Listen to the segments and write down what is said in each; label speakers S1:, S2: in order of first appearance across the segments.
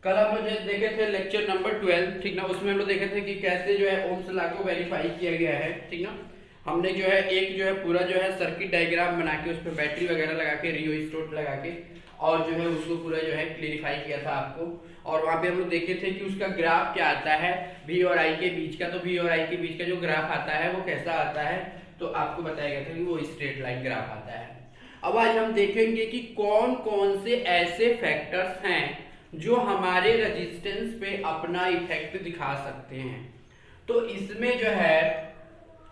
S1: कल हम लोग जो देखे थे लेक्चर नंबर 12, ठीक ना, उसमें हम लोग देखे थे कि कैसे जो है ओम्स लॉ को वेरीफाई किया गया है, ठीक ना। हमने जो है एक जो है पूरा जो है सर्किट डायग्राम बना के उस पर बैटरी वगैरह लगा के रियोस्टेट लगा के और जो है उसको पूरा जो है क्लियरिफाई किया था आपको। और वहाँ पे हम लोग देखे थे कि उसका ग्राफ क्या आता है V और I के बीच का। तो V और I के बीच का जो ग्राफ आता है वो कैसा आता है, तो आपको बताया गया था कि वो स्ट्रेट लाइन ग्राफ आता है। अब आज हम देखेंगे कि कौन कौन से ऐसे फैक्टर्स हैं जो हमारे रेजिस्टेंस पे अपना इफेक्ट दिखा सकते हैं। तो इसमें जो है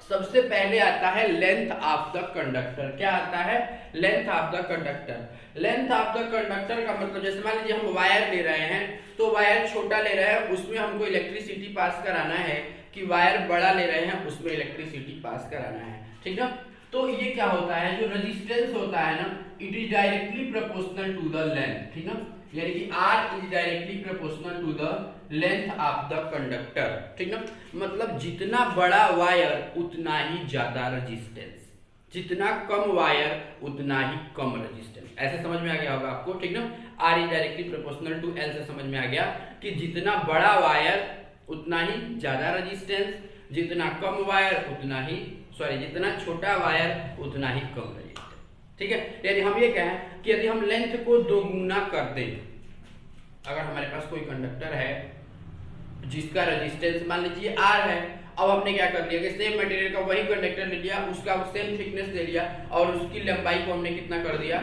S1: सबसे पहले आता है लेंथ ऑफ द कंडक्टर। क्या आता है? Length of the conductor. Length of the conductor का मतलब जैसे मान लीजिए हम वायर ले रहे हैं, तो वायर छोटा ले रहे हैं उसमें हमको इलेक्ट्रिसिटी पास कराना है, कि वायर बड़ा ले रहे हैं उसमें इलेक्ट्रिसिटी पास कराना है, ठीक ना। तो ये क्या होता है, जो रेजिस्टेंस होता है ना, it is directly proportional to the length, ठीक ना, यानी कि R is directly proportional to the length of the conductor, ठीक ना। मतलब जितना बड़ा वायर उतना ही ज्यादा रेजिस्टेंस, जितना कम वायर उतना ही कम रेजिस्टेंस। ऐसे समझ में आ गया होगा आपको, ठीक ना। R is directly proportional to L से समझ में आ गया कि जितना बड़ा वायर उतना ही ज्यादा रेजिस्टेंस, जितना कम वायर उतना ही जितना छोटा वायर उतना ही कम रेजिस्टेंस, ठीक है। यानी हम ये कहें कि यदि हम लेंथ को दोगुना कर दें, अगर हमारे पास कोई कंडक्टर है जिसका रेजिस्टेंस मान लीजिए R है, अब हमने क्या कर लिया कि सेम मटेरियल का वही कंडक्टर ले लिया, उसका सेम थिकनेस ले लिया और उसकी लंबाई को हमने कितना कर दिया,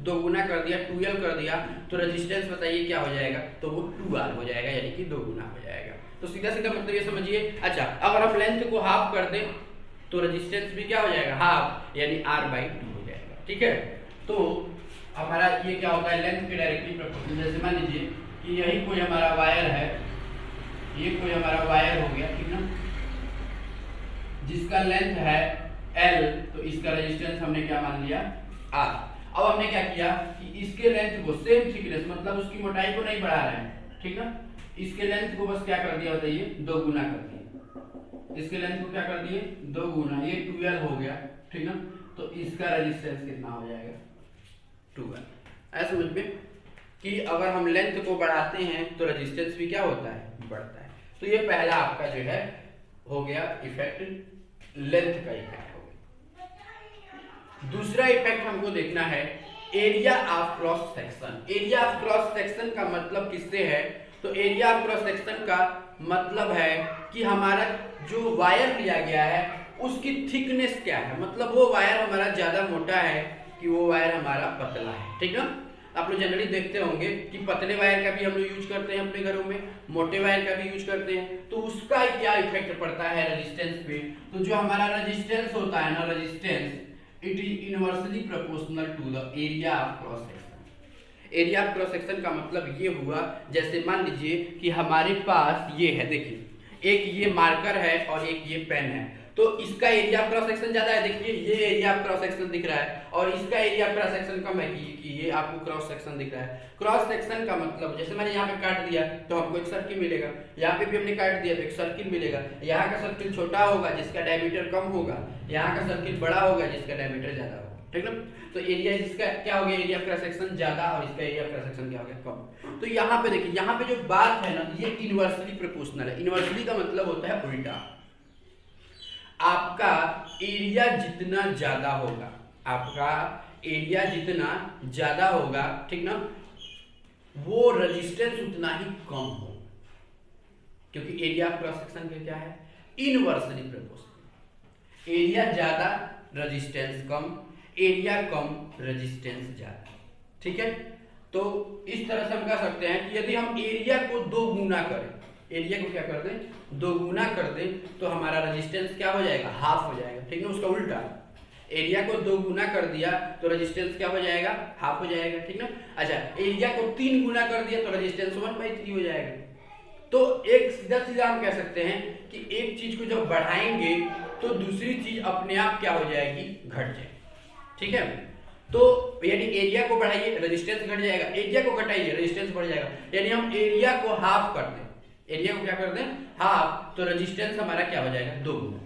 S1: दोगुना कर दिया, 2L कर दिया। तो रेजिस्टेंस बताइए क्या हो जाएगा, तो वो 2R हो जाएगा, यानी कि दोगुना हो जाएगा। तो सीधा सीधा मतलब ये समझिए। अच्छा, अगर हम लेंथ को हाफ कर दें तो रेजिस्टेंस भी क्या हो जाएगा, हाफ, यानी R/2 हो जाएगा, ठीक है। तो हमारा ये क्या होता है, लेंथ के डायरेक्टली प्रोपोर्शनल। जैसे मान लीजिए कि यही कोई हमारा वायर है, ये कोई हमारा वायर हो गया, ठीक ना, जिसका लेंथ है L, तो इसका रेजिस्टेंस हमने क्या मान लिया, R। अब हमने क्या किया कि इसके लेंथ को सेम थिकनेस, मतलब उसकी मोटाई को नहीं बढ़ा रहे हैं, ठीक ना, इसके लेंथ को बस क्या कर दिया बताइए, दोगुना कर दिया। इसके लेंथ को क्या कर दिए, दोगुना, ये 2L हो गया, ठीक ना। तो इसका रेजिस्टेंस कितना हो जाएगा, 2L। ऐसा समझ में कि अगर हम लेंथ को बढ़ाते हैं तो रेजिस्टेंस भी क्या होता है, बढ़ता है। तो ये पहला आपका जो है हो गया इफेक्ट, लेंथ का इफेक्ट हो गया। दूसरा इफेक्ट हमको देखना है area of cross section. Area of cross section का मतलब किससे है, तो एरिया ऑफ क्रॉस सेक्शन का मतलब है कि हमारा जो वायर लिया गया है उसकी थिकनेस क्या है, मतलब वो वायर हमारा ज्यादा मोटा है कि वो वायर हमारा पतला है, ठीक ना। आप लोग जनरली देखते होंगे कि पतले वायर का भी हम लोग यूज करते हैं अपने घरों में, मोटे वायर का भी यूज करते हैं। तो उसका क्या इफेक्ट पड़ता है रेजिस्टेंस पे, तो जो हमारा रेजिस्टेंस होता है ना, resistance it is inversely proportional to the area of cross section. Area of cross section का मतलब ये हुआ, जैसे मान लीजिए कि हमारे पास ये है, देखिए एक ये मार्कर है और एक ये पेन है, तो इसका एरिया ऑफ क्रॉस सेक्शन ज्यादा है, देखिए ये एरिया ऑफ क्रॉस सेक्शन दिख रहा है, और इसका एरिया ऑफ क्रॉस सेक्शन कम है कि ये आपको क्रॉस सेक्शन दिख रहा है। क्रॉस सेक्शन का मतलब जैसे मैंने यहाँ पे काट दिया तो हमको एक सर्किल मिलेगा, यहाँ पे भी हमने काट दिया तो एक सर्किल मिलेगा। यहाँ का सर्किल छोटा होगा जिसका डायमीटर कम होगा, यहाँ का सर्किल बड़ा होगा जिसका डायमीटर ज्यादा होगा, ठीक ना। तो एरिया इसका क्या हो गया, एरिया ऑफ क्रॉस सेक्शन ज्यादा, और इसका एरिया ऑफ क्रॉस सेक्शन क्या हो गया, कम। तो यहाँ पे देखिए, यहाँ पे जो बात है ना, ये इनवर्सली प्रोपोर्शनल है। इनवर्सली का मतलब होता है उल्टा। आपका एरिया जितना ज्यादा होगा, आपका एरिया जितना ज्यादा होगा, ठीक ना, वो रेजिस्टेंस उतना ही कम हो, क्योंकि एरिया ऑफ क्रॉस सेक्शन का क्या है, इनवर्सली प्रोपोर्शनल। एरिया ज्यादा रेजिस्टेंस कम, एरिया कम रेजिस्टेंस ज्यादा, ठीक है। तो इस तरह से हम कह सकते हैं कि यदि हम एरिया को दो गुना करें, एरिया को क्या कर दें, दो गुना कर दें, तो हमारा रेजिस्टेंस क्या हो जाएगा, हाफ हो जाएगा, ठीक है। उसका उल्टा, एरिया को दो गुना कर दिया तो रेजिस्टेंस क्या हो जाएगा, हाफ हो जाएगा, ठीक ना। अच्छा, एरिया को 3 गुना कर दिया तो रेजिस्टेंस 1/3 हो जाएगा। तो एक सीधा सीधा हम कह सकते हैं कि एक चीज को जब बढ़ाएंगे तो दूसरी चीज अपने आप क्या हो जाएगी, घट जाएगी, ठीक है। तो यानी एरिया को बढ़ाइए रेजिस्टेंस घट जाएगा, एरिया को घटाइए रेजिस्टेंस बढ़ जाएगा। यानी हम एरिया को हाफ कर दें, एरिया को क्या कर दें, हाफ, तो रेजिस्टेंस हमारा क्या हो जाएगा, 2 गुना।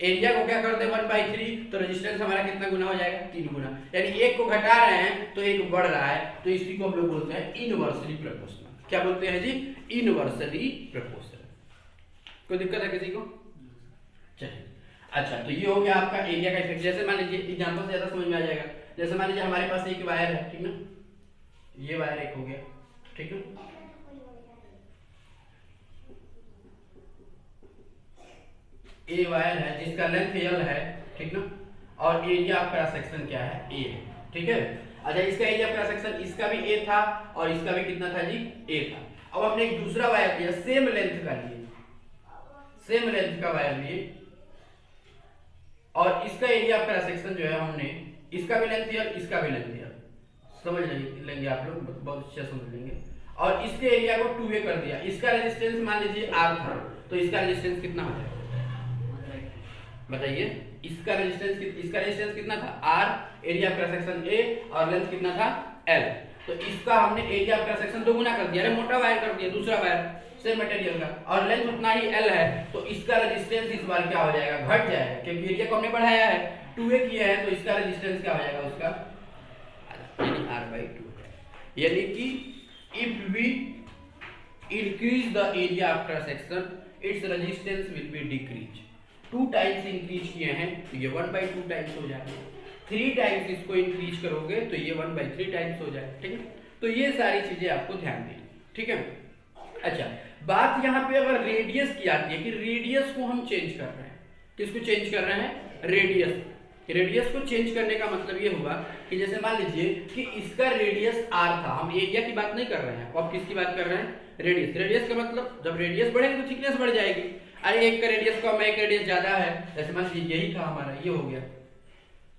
S1: एरिया को क्या कर दें 1/3, तो रेजिस्टेंस हमारा कितना गुना हो जाएगा, 3 गुना। यानी एक को घटा रहे हैं तो एक बढ़ रहा है, तो इसी को हम लोग बोलते हैं इनवर्सली प्रोपोर्शनल। क्या बोलते हैं जी, इनवर्सली प्रोपोर्शनल। कोई दिक्कत है किसी को? चलिए अच्छा, तो ये हो गया आपका एरिया का इफेक्ट। जैसे मान लीजिए एग्जांपल से ज्यादा समझ में आ जाएगा, जैसे मान लीजिए हमारे पास एक वायर है, ठीक ना, ये वायर एक हो गया, ठीक है, ए वायर है जिसका लेंथ एल है, ठीक ना, और एरिया ऑफ क्रॉस सेक्शन क्या है, ए है, ठीक है। अच्छा, इसका एरिया ऑफ क्रॉस सेक्शन, इसका भी ए था और इसका भी कितना था जी, ए था। अब हमने एक दूसरा वायर लिया, सेम लेंथ का लिए, सेम लेंथ का वायर लिए, और इसका एरिया ऑफ क्रॉस सेक्शन जो है हमने, इसका भी लेंथ दिया, इसका भी लेंथ दिया, समझ लेंगे आप लोग, बहुत अच्छे समझ लेंगे। और इसके एरिया को 2a कर दिया, इसका रेजिस्टेंस मान लीजिए r था, तो इसका रेजिस्टेंस कितना हो जाएगा बताइए? इसका रेजिस्टेंस कितना था, r, area of cross section a, और लेंथ कितना था, l। तो इसका हमने एरिया ऑफ क्रॉस सेक्शन दोगुना कर दिया, अरे मोटा वायर कर दिया, दूसरा वायर सेम मटेरियल का, और लेंथ उतना ही l है, तो इसका रेजिस्टेंस इस बार क्या हो जाएगा, घट जाएगा, क्योंकि एरिया को हमने बढ़ाया है, 2a किया है, तो इसका रेजिस्टेंस क्या हो जाएगा उसका, यानी r/2। यानी कि if we increase the area of cross section, its resistance will be decrease. 2 times increase किए हैं तो ये 1/2 टाइम्स हो जाएगा, 3 टाइम्स इसको इंक्रीज करोगे तो ये 1/3 टाइम्स हो जाएगा, ठीक है। तो ये सारी चीजें आपको ध्यान देनी, ठीक है। अच्छा, बात यहाँ पे अगर रेडियस की आती है कि रेडियस को हम चेंज कर रहे हैं, किसको चेंज कर रहे हैं, रेडियस। रेडियस को चेंज करने का मतलब ये हुआ कि जैसे मान लीजिए कि इसका रेडियस r था, हम एरिया की बात नहीं कर रहे हैं, अब किसकी बात कर रहे हैं, रेडियस। रेडियस का मतलब जब रेडियस बढ़ेगी तो थिकनेस बढ़ जाएगी, अरे एक का रेडियस कम है, एक का रेडियस ज्यादा है, जैसे मान लीजिए यही था हमारा, ये हो गया,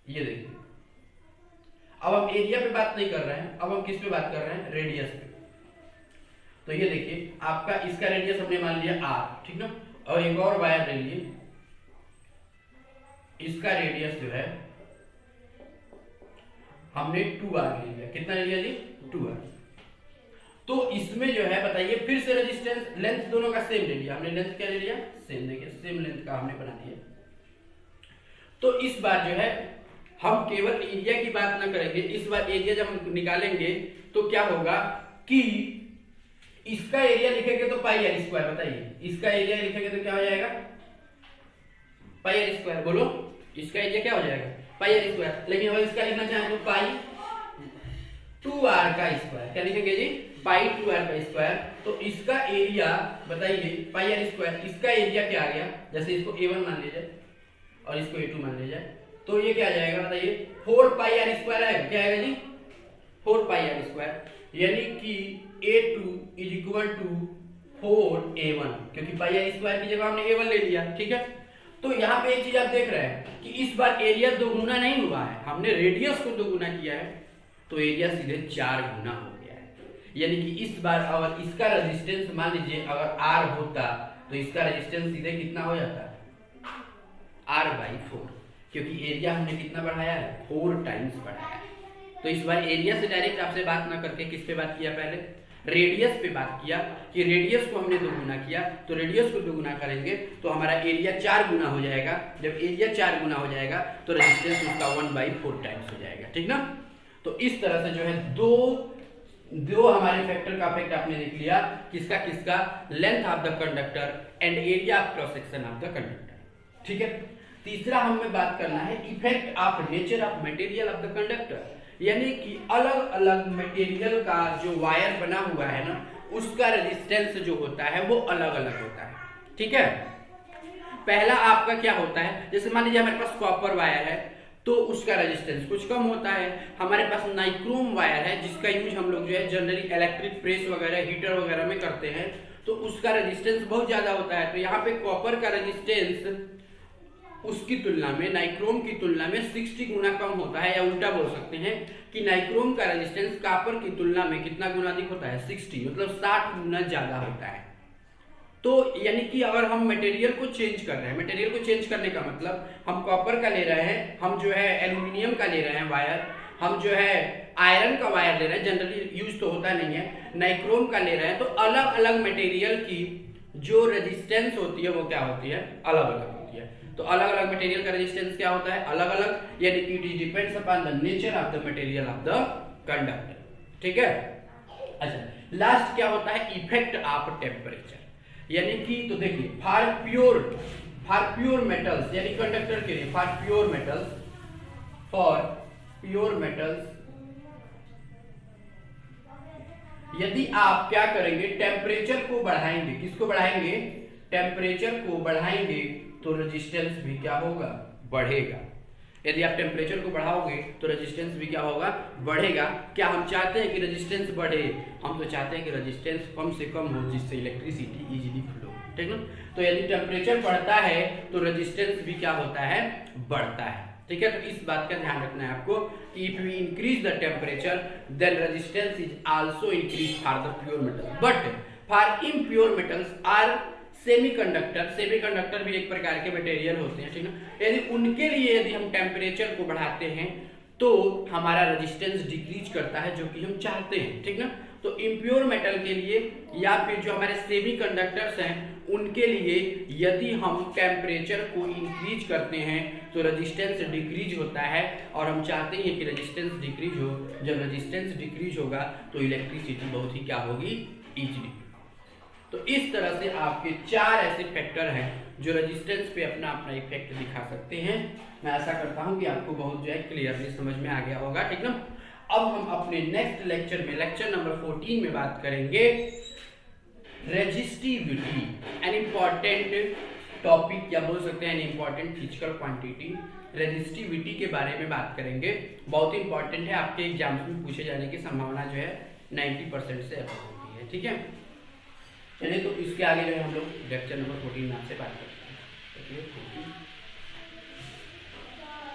S1: ये देखिए। अब हम एरिया पे बात नहीं कर रहे हैं, अब हम किस पे बात कर रहे हैं, रेडियस पे। तो ये देखिए आपका इसका रेडियस हमने मान लिया r, ठीक ना, और एक और वायर ले लिए, इसका रेडियस जो है हमने 2r ले लिया, कितना ले लिया जी, 2r। तो इसमें जो है बताइए फिर से रेजिस्टेंस, लेंथ दोनों का सेम ले लिया हमने, लेंथ क्या ले लिया, सेम, देखिए सेम लेंथ का हमने बना दिया। तो इस बार जो है हम केवल एरिया की बात ना करेंगे, इस बार एरिया जब हम निकालेंगे तो क्या होगा कि इसका एरिया लिखेंगे तो पाई r स्क्वायर, बताइए इसका एरिया लिखेंगे तो क्या हो जाएगा, पाई r स्क्वायर, बोलो इसका एरिया क्या हो जाएगा, पाई r स्क्वायर। लेकिन अगर इसका लिखना चाहें तो पाई 2r का स्क्वायर, क्या लिखेंगे जी, पाई 2r का स्क्वायर। तो इसका एरिया बताइए पाई r स्क्वायर, इसका एरिया क्या आ गया, जैसे इसको a1 मान लिया जाए और इसको a2 मान लिया जाए, तो ये क्या आ जाएगा बताइए, 4 पाई r स्क्वायर आएगा, क्या आएगा जी, 4 पाई r स्क्वायर। यानी कि a2 is equal to 4a1, क्योंकि पाई r स्क्वायर की जगह हमने a1 ले लिया, ठीक है। तो यहाँ पे एक चीज आप देख रहे हैं कि इस बार एरिया दोगुना नहीं हुआ है, हमने रेडियस को दोगुना किया है, तो एरिया सीधे 4 गुना हो गया है। यानी कि इस बार अगर इसका रेजिस्टेंस मान लीजिए अगर r होता तो इसका रेजिस्टेंस सीधे कितना हो जाता, r/4, क्योंकि एरिया हमने कितना बढ़ाया है, 4 टाइम्स बढ़ाया है। तो इस बार एरिया से डायरेक्ट आपसे बात ना करके किस पे बात किया, पहले रेडियस पे बात किया कि रेडियस को हमने दोगुना किया, तो रेडियस को दोगुना करेंगे तो हमारा एरिया 4 गुना हो जाएगा। जब एरिया 4 गुना हो जाएगा तो रेजिस्टेंस उसका 1/4 टाइम्स हो जाएगा, ठीक ना। तो इस तरह से जो है दो हमारे फैक्टर का इफेक्ट आपने देख लिया, किसका किसका, length of the conductor and area of cross section of the conductor, ठीक है। तीसरा हमें बात करना है effect of nature of material of the conductor, यानी कि अलग अलग मटेरियल का जो वायर बना हुआ है ना, उसका रेजिस्टेंस जो होता है वो अलग अलग होता है, ठीक है। पहला आपका क्या होता है, जैसे मान लीजिए हमारे पास कॉपर वायर है तो उसका रेजिस्टेंस कुछ कम होता है। हमारे पास नाइक्रोम वायर है जिसका यूज हम लोग जो है जनरली इलेक्ट्रिक प्रेस वगैरह, हीटर वगैरह में करते हैं, तो उसका रेजिस्टेंस बहुत ज्यादा होता है। तो यहाँ पे कॉपर का रेजिस्टेंस उसकी तुलना में, नाइक्रोम की तुलना में 60 गुना कम होता है, या उल्टा बोल सकते हैं कि नाइक्रोम का रेजिस्टेंस कॉपर की तुलना में कितना गुना अधिक होता है, 60, मतलब 60 गुना ज्यादा होता है। तो यानी कि अगर हम मटेरियल को चेंज कर रहे हैं, मटेरियल को चेंज करने का मतलब हम कॉपर का ले रहे हैं, हम जो है एल्यूमिनियम का ले रहे हैं वायर, हम जो है आयरन का वायर ले रहे हैं, जनरली यूज तो होता नहीं है, नाइक्रोम का ले रहे हैं, तो अलग अलग मटेरियल की जो रेजिस्टेंस होती है वो क्या होती है, अलग अलग होती है। तो अलग अलग मटेरियल का रेजिस्टेंस क्या होता है, अलग अलग, यानी कि it depends upon the nature of the material of the conductor, ठीक है। अच्छा, लास्ट क्या होता है, इफेक्ट ऑफ टेम्परेचर, यानी कि तो देखिए फॉर प्योर मेटल्स यानी कंडक्टर के लिए, फॉर प्योर मेटल्स यदि आप क्या करेंगे, टेम्परेचर को बढ़ाएंगे, किसको बढ़ाएंगे, टेम्परेचर को बढ़ाएंगे तो रेजिस्टेंस भी क्या होगा, बढ़ेगा। यदि आप टेम्परेचर को बढ़ाओगे तो रेजिस्टेंस भी क्या होगा, बढ़ेगा। क्या हम चाहते हैं कि रेजिस्टेंस बढ़े, हम तो चाहते हैं कि रेजिस्टेंस कम से कम हो जिससे इलेक्ट्रिसिटी इजीली फ्लो, ठीक ना। तो यदि टेम्परेचर बढ़ता है तो रेजिस्टेंस भी क्या होता है, बढ़ता है, ठीक है। तो इस बात का ध्यान रखना है आपको कि if we increase the temperature then resistance is also increase for the pure metal, but for impure metals are semiconductor भी एक प्रकार के मटेरियल होते हैं, ठीक ना। यदि उनके लिए यदि हम टेम्परेचर को बढ़ाते हैं तो हमारा रेजिस्टेंस डिक्रीज करता है, जो कि हम चाहते हैं, ठीक ना। तो इम्प्योर मेटल के लिए या फिर जो हमारे सेमीकंडक्टर्स हैं उनके लिए यदि हम टेम्परेचर को इंक्रीज करते हैं तो रेजिस्टेंस डिक्रीज होता है, और हम चाहते हैं कि रेजिस्टेंस डिक्रीज हो। जब रेजिस्टेंस डिक्रीज होगा तो इलेक्ट्रिसिटी बहुत ही क्या होगी, इजीली। तो इस तरह से आपके 4 ऐसे फैक्टर हैं जो रेजिस्टेंस पे अपना अपना इफेक्ट दिखा सकते हैं। मैं आशा करता हूं कि आपको बहुत जो है क्लियरली समझ में आ गया होगा, ठीक ना। अब हम अपने नेक्स्ट लेक्चर में, लेक्चर नंबर 14 में बात करेंगे रेजिस्टिविटी, एन इंपॉर्टेंट टॉपिक या बोल सकते हैं an important physical quantity. Resistivity के बारे में बात करेंगे, बहुत इंपॉर्टेंट है, आपके एग्जाम्स में पूछे जाने की संभावना जो है 90% से अबव होती है, ठीक है। चलिए तो इसके आगे जो है हम लोग लेक्चर नंबर 14 में आपसे बात करते हैं।